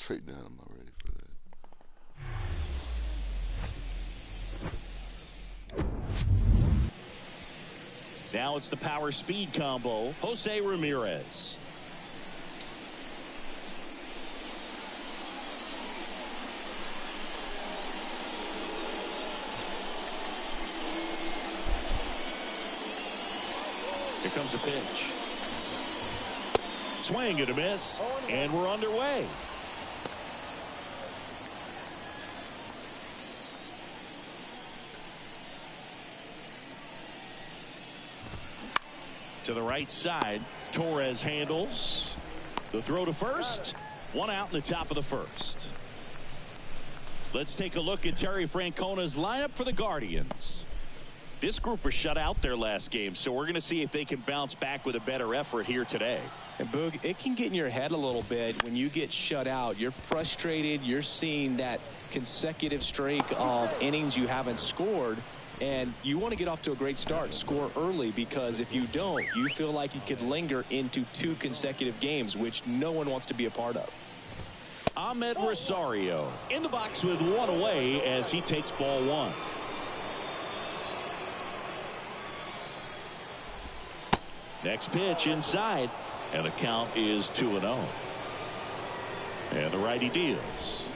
Straight down, I'm not ready for that. Now it's the power speed combo. Jose Ramirez. Here comes a pitch. Swing and a miss, and we're underway. To the right side, Torres handles. The throw to first. One out in the top of the first. Let's take a look at Terry Francona's lineup for the Guardians. This group was shut out their last game, so we're going to see if they can bounce back with a better effort here today. And Boog, it can get in your head a little bit when you get shut out. You're frustrated. You're seeing that consecutive streak of innings you haven't scored. And you want to get off to a great start, score early, because if you don't, you feel like you could linger into 2 consecutive games, which no one wants to be a part of. Ahmed Rosario in the box with one away as he takes ball 1. Next pitch inside, and the count is 2-0. And the righty deals.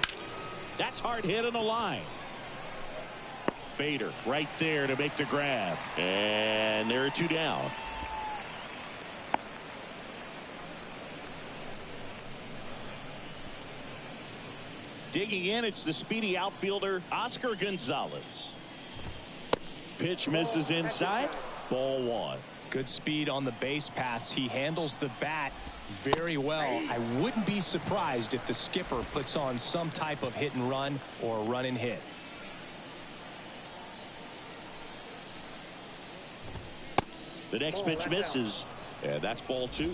That's hard hit on the line. Bader right there to make the grab. And there are 2 down. Digging in, it's the speedy outfielder, Oscar Gonzalez. Pitch misses inside. Ball 1. Good speed on the base pass. He handles the bat very well. I wouldn't be surprised if the skipper puts on some type of hit and run or run and hit. The next pitch misses, and that's ball 2.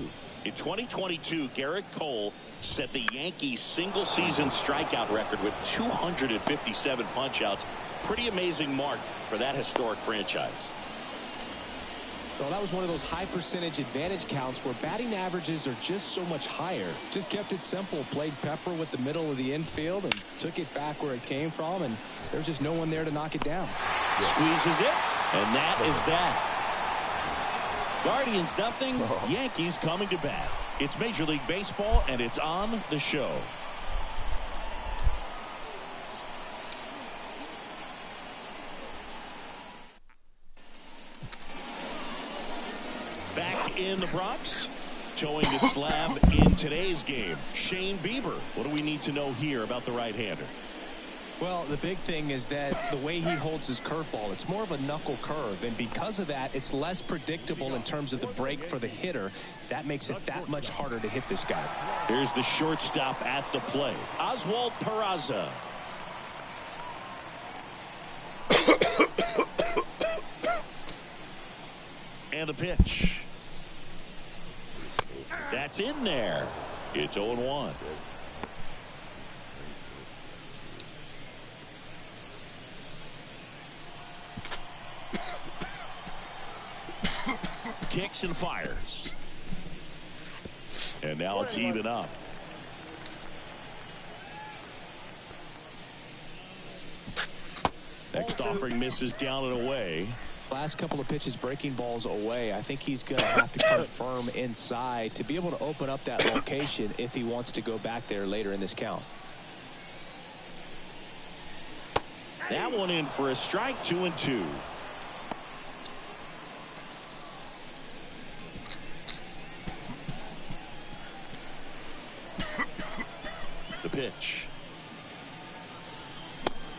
In 2022, Garrett Cole set the Yankees single-season strikeout record with 257 punch-outs. Pretty amazing mark for that historic franchise. Well, that was one of those high percentage advantage counts where batting averages are just so much higher. Just kept it simple, played pepper with the middle of the infield and took it back where it came from, and there's just no one there to knock it down. Squeezes it, and that is that. Guardians nothing, Yankees coming to bat. It's Major League Baseball, and it's on the show. Back in the Bronx, towing the slab in today's game, Shane Bieber. What do we need to know here about the right-hander? Well, the big thing is that the way he holds his curveball, it's more of a knuckle curve, and because of that, it's less predictable in terms of the break for the hitter. That makes it that much harder to hit this guy. Here's the shortstop at the plate, Oswald Peraza. And the pitch. That's in there. It's 0-1. Kicks and fires. And now it's even up. Next offering misses down and away. Last couple of pitches breaking balls away. I think he's going to have to confirm inside to be able to open up that location if he wants to go back there later in this count. That one in for a strike, 2-2. The pitch.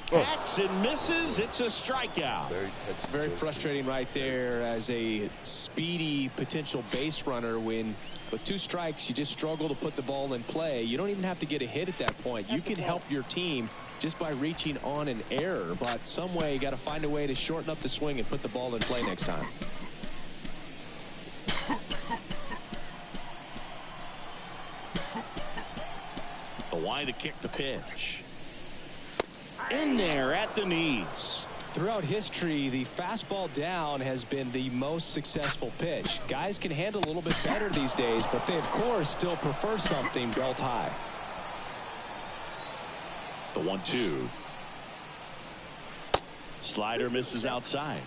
Hacks and misses. It's a strikeout. Very frustrating right there as a speedy potential base runner. When with 2 strikes you just struggle to put the ball in play. You don't even have to get a hit at that point. You can help your team just by reaching on an error, but some way you got to find a way to shorten up the swing and put the ball in play next time. The wide to kick the pitch. In there at the knees. Throughout history, the fastball down has been the most successful pitch. Guys can handle a little bit better these days, but they, of course, still prefer something belt high. The 1-2. Slider misses outside.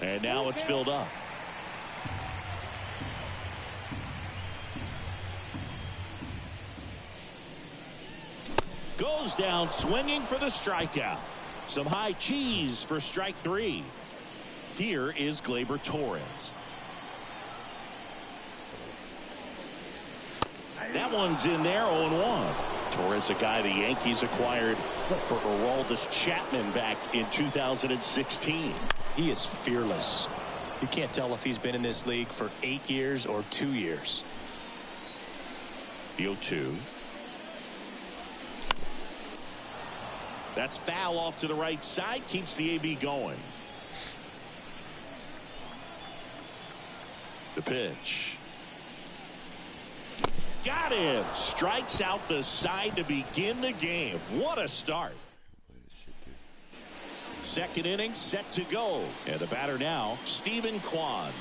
And now it's filled up. Goes down swinging for the strikeout. Some high cheese for strike 3. Here is Gleyber Torres. That one's in there, 0-1. Torres, a guy the Yankees acquired for Aroldis Chapman back in 2016. He is fearless. You can't tell if he's been in this league for 8 years or 2 years. The 0-2. That's foul off to the right side. Keeps the AB going. The pitch. Got him. Strikes out the side to begin the game. What a start. Second inning set to go. And the batter now, Steven Kwan.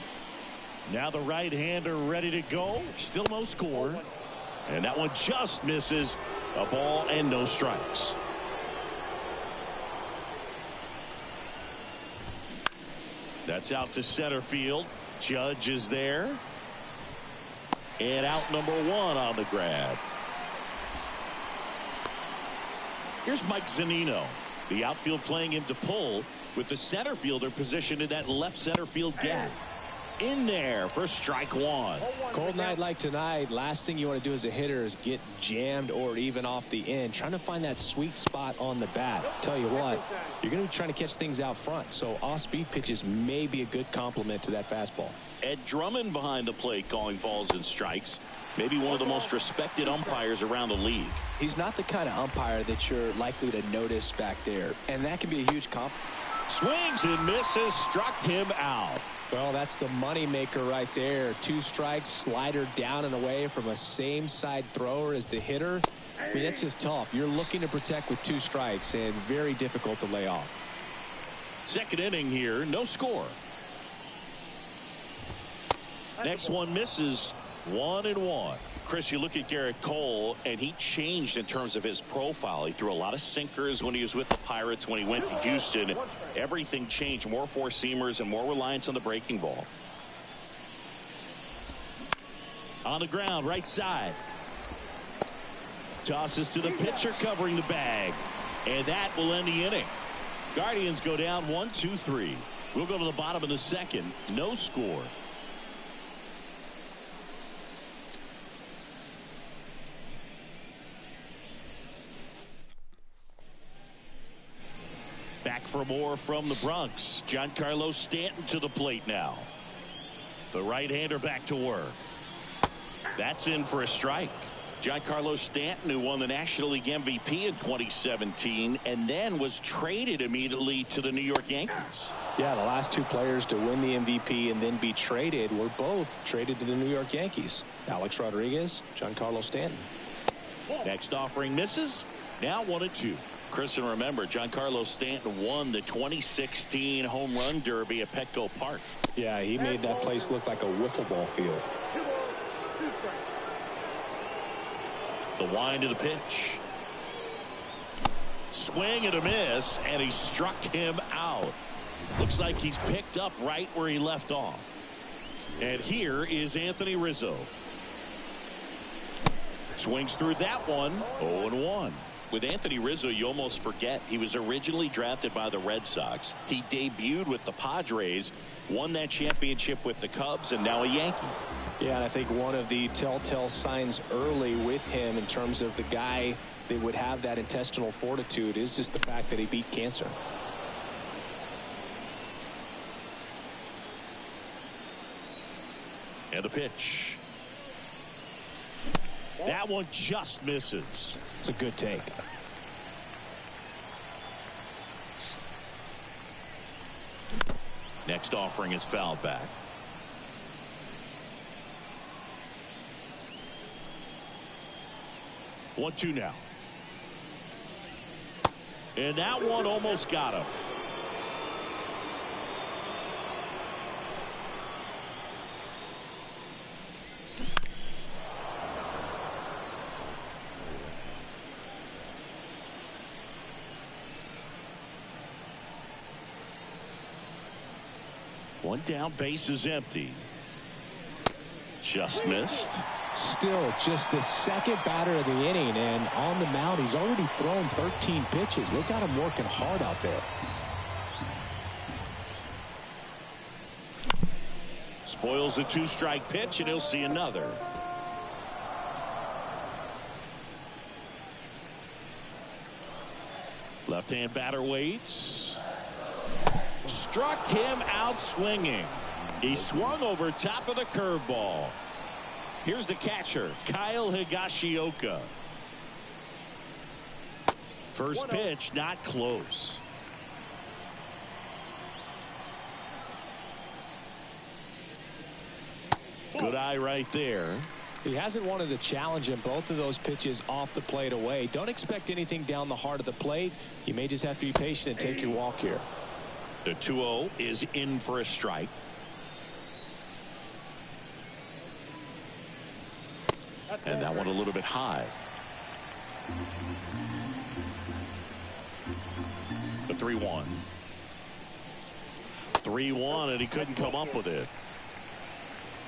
Now the right-hander ready to go. Still no score. And that one just misses. A ball and no strikes. That's out to center field. Judge is there. And out number 1 on the grab. Here's Mike Zunino. The outfield playing him to pull with the center fielder positioned in that left center field gap. In there for strike 1. Cold night like tonight, last thing you want to do as a hitter is get jammed or even off the end. Trying to find that sweet spot on the bat. Tell you what, you're going to be trying to catch things out front. So off-speed pitches may be a good complement to that fastball. Ed Drummond behind the plate calling balls and strikes. Maybe one of the most respected umpires around the league. He's not the kind of umpire that you're likely to notice back there. And that can be a huge compliment. Swings and misses. Struck him out. Well, that's the money maker right there. 2 strikes, slider down and away from a same side thrower as the hitter. I mean, that's just tough. You're looking to protect with 2 strikes and very difficult to lay off. Second inning here, no score. Next one misses. 1-1. Chris, you look at Garrett Cole, and he changed in terms of his profile. He threw a lot of sinkers when he was with the Pirates. When he went to Houston, everything changed. More four-seamers and more reliance on the breaking ball. On the ground, right side. Tosses to the pitcher covering the bag. And that will end the inning. Guardians go down 1-2-3. We'll go to the bottom of the second. No score. Back for more from the Bronx. Giancarlo Stanton to the plate now. The right-hander back to work. That's in for a strike. Giancarlo Stanton, who won the National League MVP in 2017 and then was traded immediately to the New York Yankees. Yeah, the last 2 players to win the MVP and then be traded were both traded to the New York Yankees. Alex Rodriguez, Giancarlo Stanton. Next offering misses. Now 1-2. Chris, and remember, Giancarlo Stanton won the 2016 Home Run Derby at Petco Park. Yeah, he made that place look like a wiffle ball field. The wind of the pitch. Swing and a miss, and he struck him out. Looks like he's picked up right where he left off. And here is Anthony Rizzo. Swings through that one. 0-1. With Anthony Rizzo, you almost forget he was originally drafted by the Red Sox. He debuted with the Padres, won that championship with the Cubs, and now a Yankee. Yeah, and I think one of the telltale signs early with him in terms of the guy that would have that intestinal fortitude is just the fact that he beat cancer. And the pitch. That one just misses. It's a good take. Next offering is fouled back. 1-2 now. And that one almost got him. One down, base is empty. Just missed. Still just the second batter of the inning, and on the mound he's already thrown 13 pitches. They got him working hard out there. Spoils the 2-strike pitch, and he'll see another. Left-hand batter waits. Struck him out swinging. He swung over top of the curveball. Here's the catcher, Kyle Higashioka. First pitch, not close. Good eye right there. He hasn't wanted to challenge him. Both of those pitches off the plate away. Don't expect anything down the heart of the plate. You may just have to be patient and take your walk here. The 2-0 is in for a strike. And that one a little bit high. The 3-1. 3-1, and he couldn't come up with it.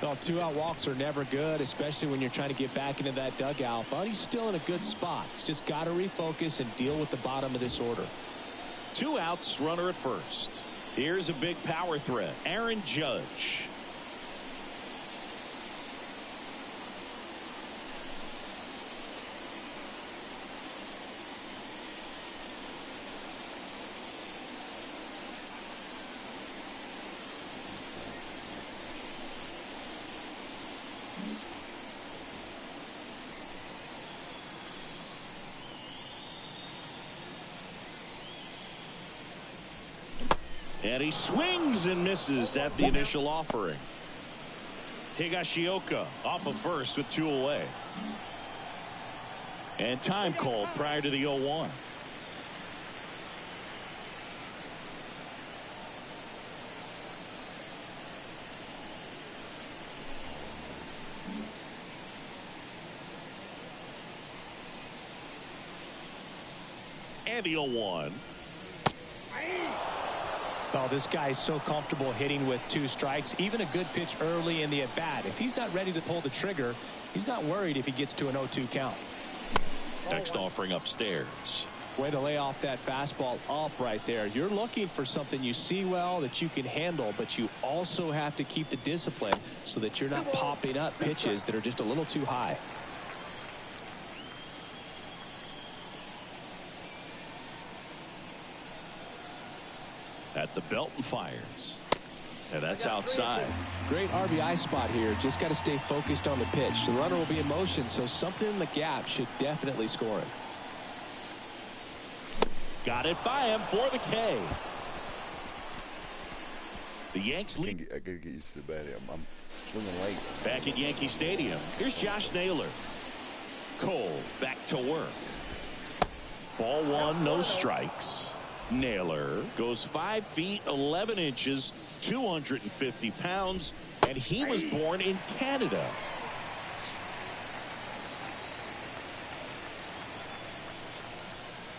Well, 2-out walks are never good, especially when you're trying to get back into that dugout. But he's still in a good spot. He's just got to refocus and deal with the bottom of this order. 2 outs, runner at first. Here's a big power threat, Aaron Judge. And he swings and misses at the initial offering. Higashioka off of first with 2 away. And time called prior to the 0-1. And the 0-1. Oh, this guy's so comfortable hitting with 2 strikes. Even a good pitch early in the at-bat. If he's not ready to pull the trigger, he's not worried if he gets to an 0-2 count. Next offering upstairs. Way to lay off that fastball up right there. You're looking for something you see well that you can handle, but you also have to keep the discipline so that you're not popping up pitches that are just a little too high. At the belt and fires. And that's outside. Great RBI spot here. Just got to stay focused on the pitch. The runner will be in motion, so something in the gap should definitely score him. Got it by him for the K. The Yanks lead. I gotta get used to the batting. I'm swinging late. Back at Yankee Stadium. Here's Josh Naylor. Cole back to work. Ball 1, no strikes. Naylor goes 5 feet 11 inches, 250 pounds, and he was born in Canada.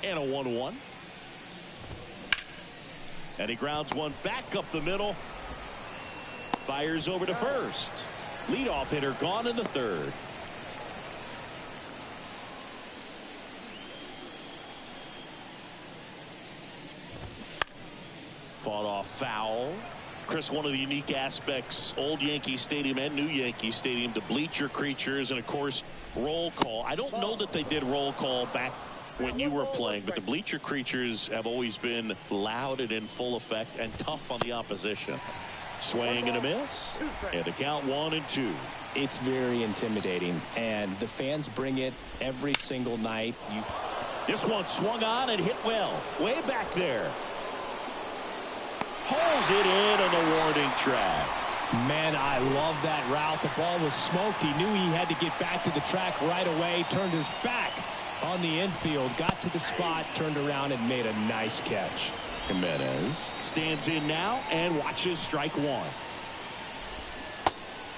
And a 1-1. And he grounds one back up the middle. Fires over to first. Leadoff hitter gone in the 3rd. Fought off foul. Chris, one of the unique aspects, old Yankee Stadium and new Yankee Stadium, the bleacher creatures, and of course roll call. I don't know that they did roll call back when you were playing, but the bleacher creatures have always been loud and in full effect and tough on the opposition. Swing and a miss, and the count 1-2. It's very intimidating, and the fans bring it every single night. This one swung on and hit well, way back there. Pulls it in on the warning track. Man, I love that route. The ball was smoked. He knew he had to get back to the track right away. Turned his back on the infield. Got to the spot. Turned around and made a nice catch. Jimenez stands in now and watches strike 1.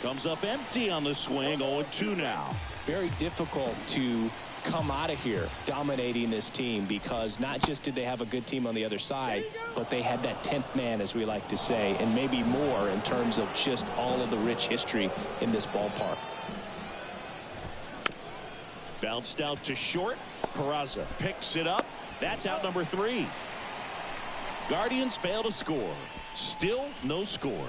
Comes up empty on the swing. 0-2 now. Very difficult to come out of here dominating this team, because not just did they have a good team on the other side, but they had that 10th man, as we like to say, and maybe more in terms of just all of the rich history in this ballpark. Bounced out to short. Peraza picks it up. That's out number 3. Guardians fail to score. Still no score.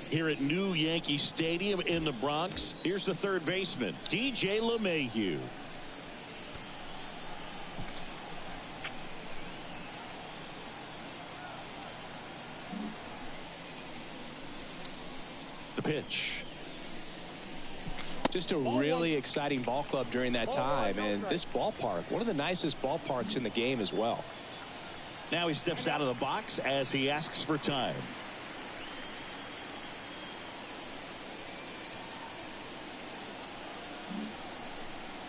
Here at New Yankee Stadium in the Bronx, here's the third baseman, DJ LeMahieu. The pitch. Just a really exciting ball club during that time, and this ballpark, one of the nicest ballparks in the game as well. Now he steps out of the box as he asks for time.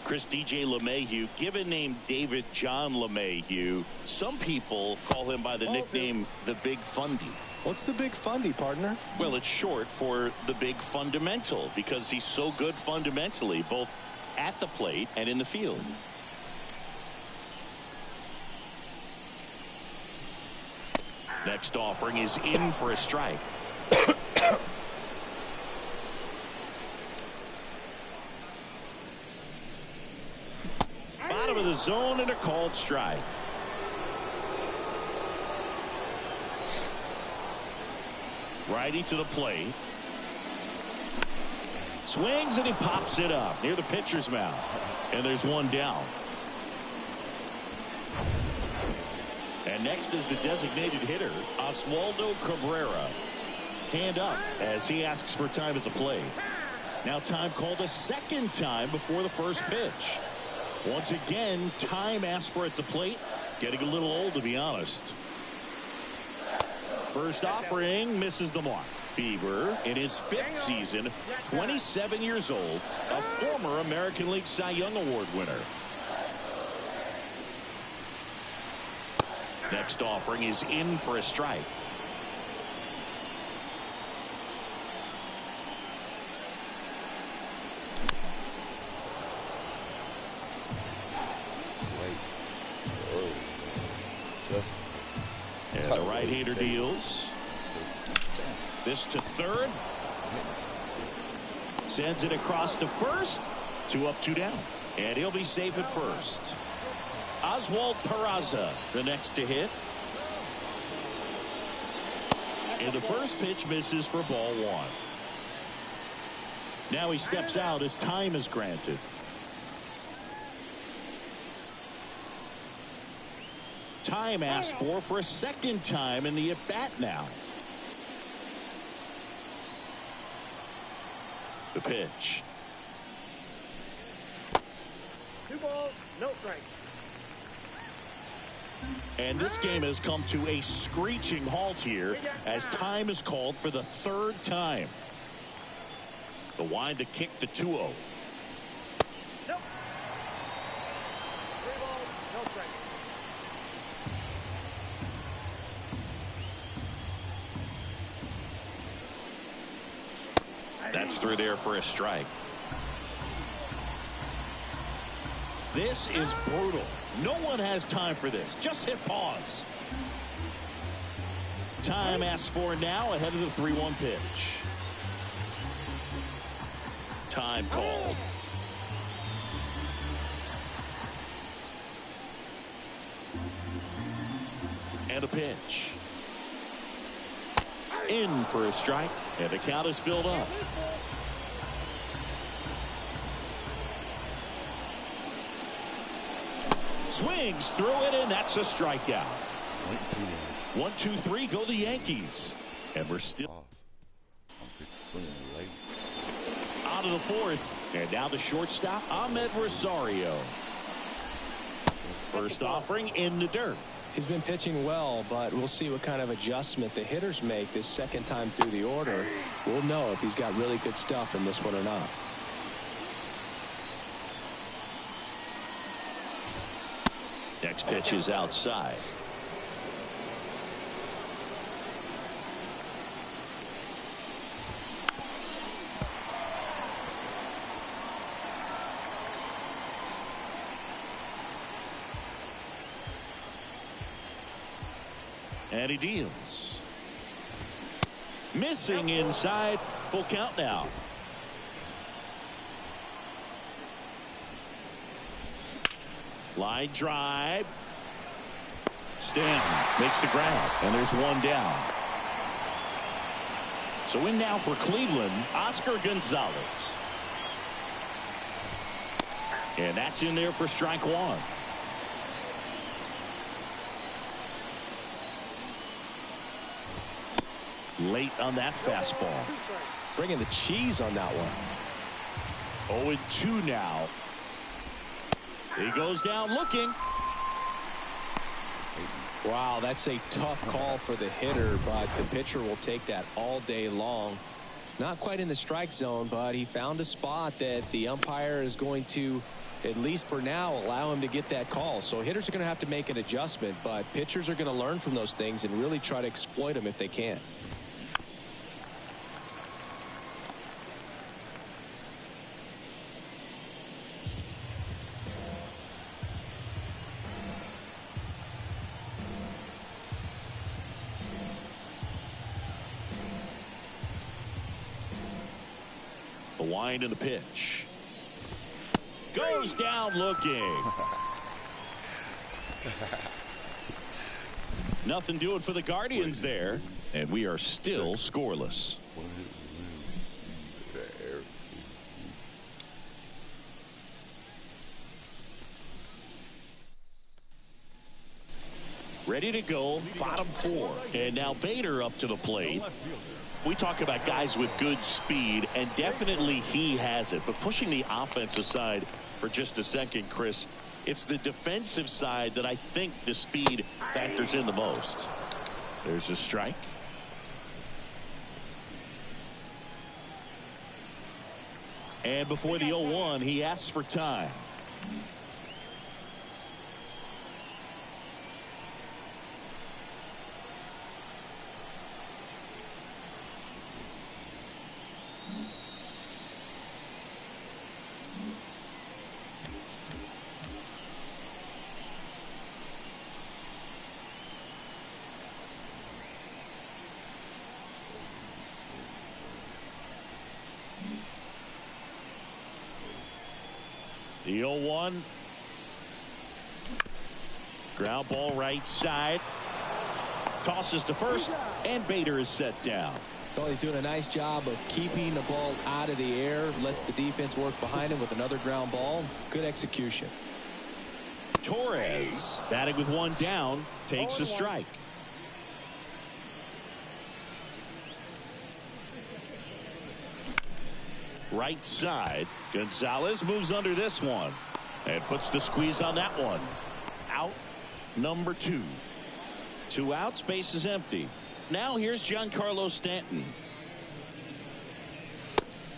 Chris, DJ LeMahieu, given name David John LeMahieu. Some people call him by the nickname the Big Fundy. What's the Big Fundy, partner? Well, it's short for the Big Fundamental, because he's so good fundamentally, both at the plate and in the field. Next offering is in for a strike. Bottom of the zone and a called strike. Righty to the plate. Swings and he pops it up near the pitcher's mound. And there's one down. And next is the designated hitter, Oswaldo Cabrera. Hand up as he asks for time at the plate. Now time called a second time before the first pitch. Once again, time asked for at the plate. Getting a little old, to be honest. First offering misses the mark. Bieber, in his 5th season, 27 years old, a former American League Cy Young Award winner. Next offering is in for a strike. And the right-hander deals. This to third. Sends it across to first. 2 up, 2 down. And he'll be safe at first. Oswald Peraza, the next to hit. And the first pitch misses for ball 1. Now he steps out as time is granted. Time asked for a second time in the at-bat now. The pitch. 2 balls, no strike. And this game has come to a screeching halt here as time is called for the 3rd time. The wind to kick the 2-0. Nope. 3 balls, no strike. That's through there for a strike. This is brutal. No one has time for this. Just hit pause. Time asked for now ahead of the 3-1 pitch. Time called. And a pitch. In for a strike, and the count is filled up. Swings through it, and that's a strikeout. 1, 2, 3 go the Yankees. And we're still out of the 4th. And now the shortstop, Ahmed Rosario. First offering in the dirt. He's been pitching well, but we'll see what kind of adjustment the hitters make this second time through the order. We'll know if he's got really good stuff in this one or not. Next pitch is outside. And he deals. Missing inside. Full count now. Line drive. Stanton makes the grab, and there's one down. So in now for Cleveland, Oscar Gonzalez. And that's in there for strike one. Late on that fastball. Bringing the cheese on that one. 0-2 now. He goes down looking. Wow, that's a tough call for the hitter, but the pitcher will take that all day long. Not quite in the strike zone, but he found a spot that the umpire is going to, at least for now, allow him to get that call. So hitters are going to have to make an adjustment, but pitchers are going to learn from those things and really try to exploit them if they can. The wind and the pitch. Goes down looking. Nothing doing for the Guardians there. And we are still scoreless. Ready to go, bottom four. And now Bader up to the plate. We talk about guys with good speed, and definitely he has it. But pushing the offense aside for just a second, Chris, it's the defensive side that I think the speed factors in the most. There's a strike. And before the 0-1, he asks for time. The 0-1. Ground ball right side. Tosses to first, and Bader is set down. Well, he's doing a nice job of keeping the ball out of the air. Lets the defense work behind him with another ground ball. Good execution. Torres, batting with one down, takes a strike. Right side. Gonzalez moves under this one and puts the squeeze on that one. Out number 2. 2 outs, base is empty. Now here's Giancarlo Stanton.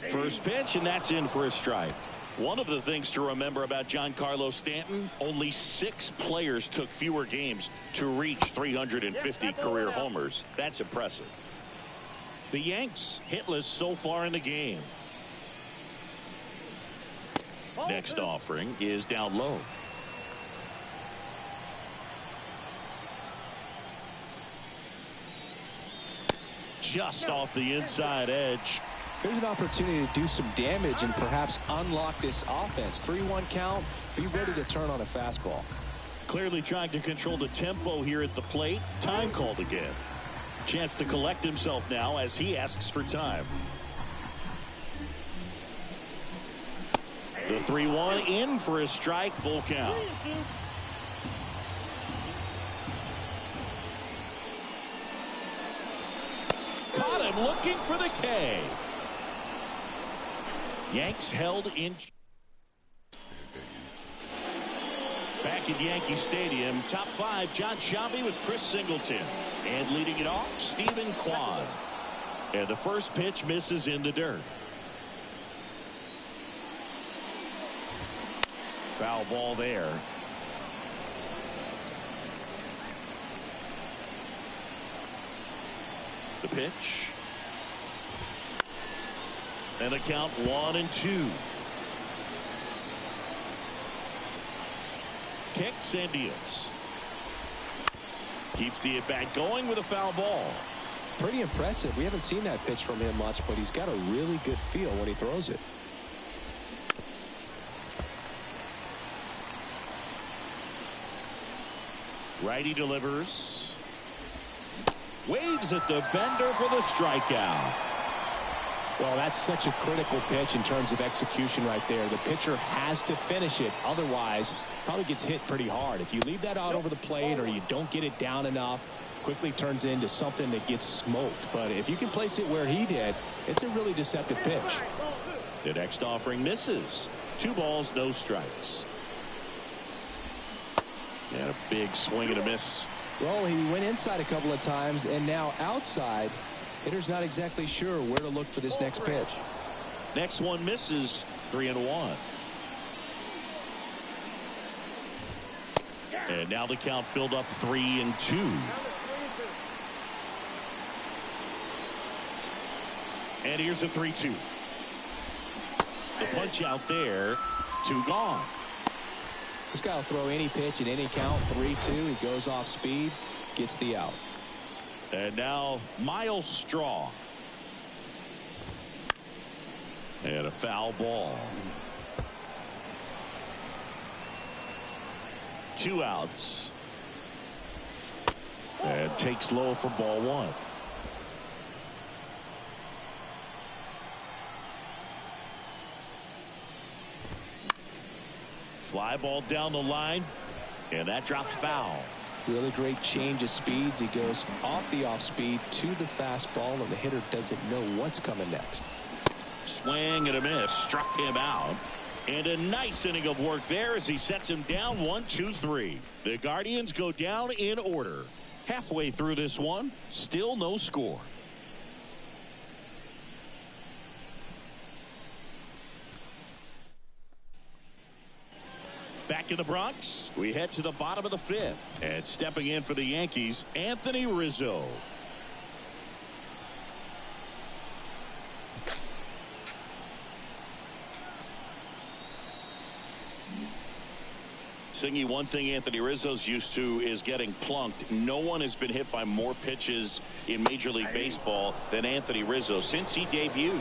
First pitch, and that's in for a strike. One of the things to remember about Giancarlo Stanton, only 6 players took fewer games to reach 350 career homers. That's impressive. The Yanks hitless so far in the game. Next offering is down low. Just off the inside edge. Here's an opportunity to do some damage and perhaps unlock this offense. 3-1 count. Be ready to turn on a fastball. Clearly trying to control the tempo here at the plate. Time called again. Chance to collect himself now as he asks for time. The 3-1 in for a strike, full count. Caught him looking for the K. Yanks held in. Back at Yankee Stadium, top 5, John Sciambi with Chris Singleton. And leading it off, Stephen Kwan. And the first pitch misses in the dirt. Foul ball there. The pitch. And a count 1-2. Kicks and deals. Keeps the at-bat going with a foul ball. Pretty impressive. We haven't seen that pitch from him much, but he's got a really good feel when he throws it. Righty delivers. Waves at the bender for the strikeout. Well, that's such a critical pitch in terms of execution right there. The pitcher has to finish it. Otherwise, probably gets hit pretty hard. If you leave that out over the plate or you don't get it down enough, quickly turns into something that gets smoked. But if you can place it where he did, it's a really deceptive pitch. The next offering misses. 2 balls, no strikes. And a big swing and a miss. Well, he went inside a couple of times, and now outside. Hitter's not exactly sure where to look for this next pitch. Next one misses. 3-1. And now the count filled up 3-2. And here's a 3-2. The punch out there. 2 gone. This guy will throw any pitch at any count. 3-2. He goes off speed, gets the out. And now Miles Straw. And a foul ball. 2 outs. And takes low for ball 1. Fly ball down the line. And that drops foul. Really great change of speeds. He goes off the off speed to the fastball, and the hitter doesn't know what's coming next. Swing and a miss. Struck him out. And a nice inning of work there as he sets him down 1-2-3. The Guardians go down in order. Halfway through this one, still no score. Back in the Bronx, we head to the bottom of the 5th. And stepping in for the Yankees, Anthony Rizzo. Singy, one thing Anthony Rizzo's used to is getting plunked. No one has been hit by more pitches in Major League Baseball than Anthony Rizzo since he debuted.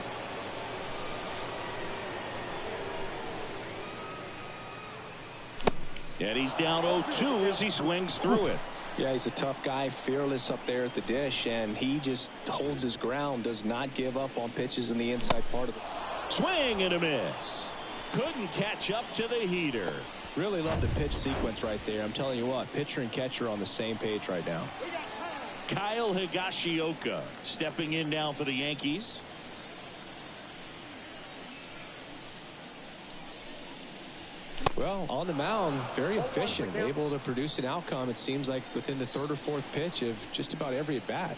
And he's down 0-2 as he swings through it. Yeah, he's a tough guy, fearless up there at the dish, and he just holds his ground, does not give up on pitches in the inside part of it. Swing and a miss. Couldn't catch up to the heater. Really love the pitch sequence right there. I'm telling you what, pitcher and catcher on the same page right now. Kyle Higashioka stepping in now for the Yankees. Well, on the mound, very efficient, able to produce an outcome, it seems like, within the 3rd or 4th pitch of just about every at-bat.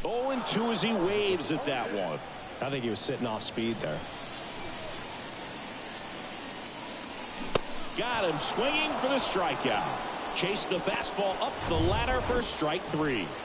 0-2 as he waves at that one. I think he was sitting off speed there. Got him swinging for the strikeout. Chased the fastball up the ladder for strike 3.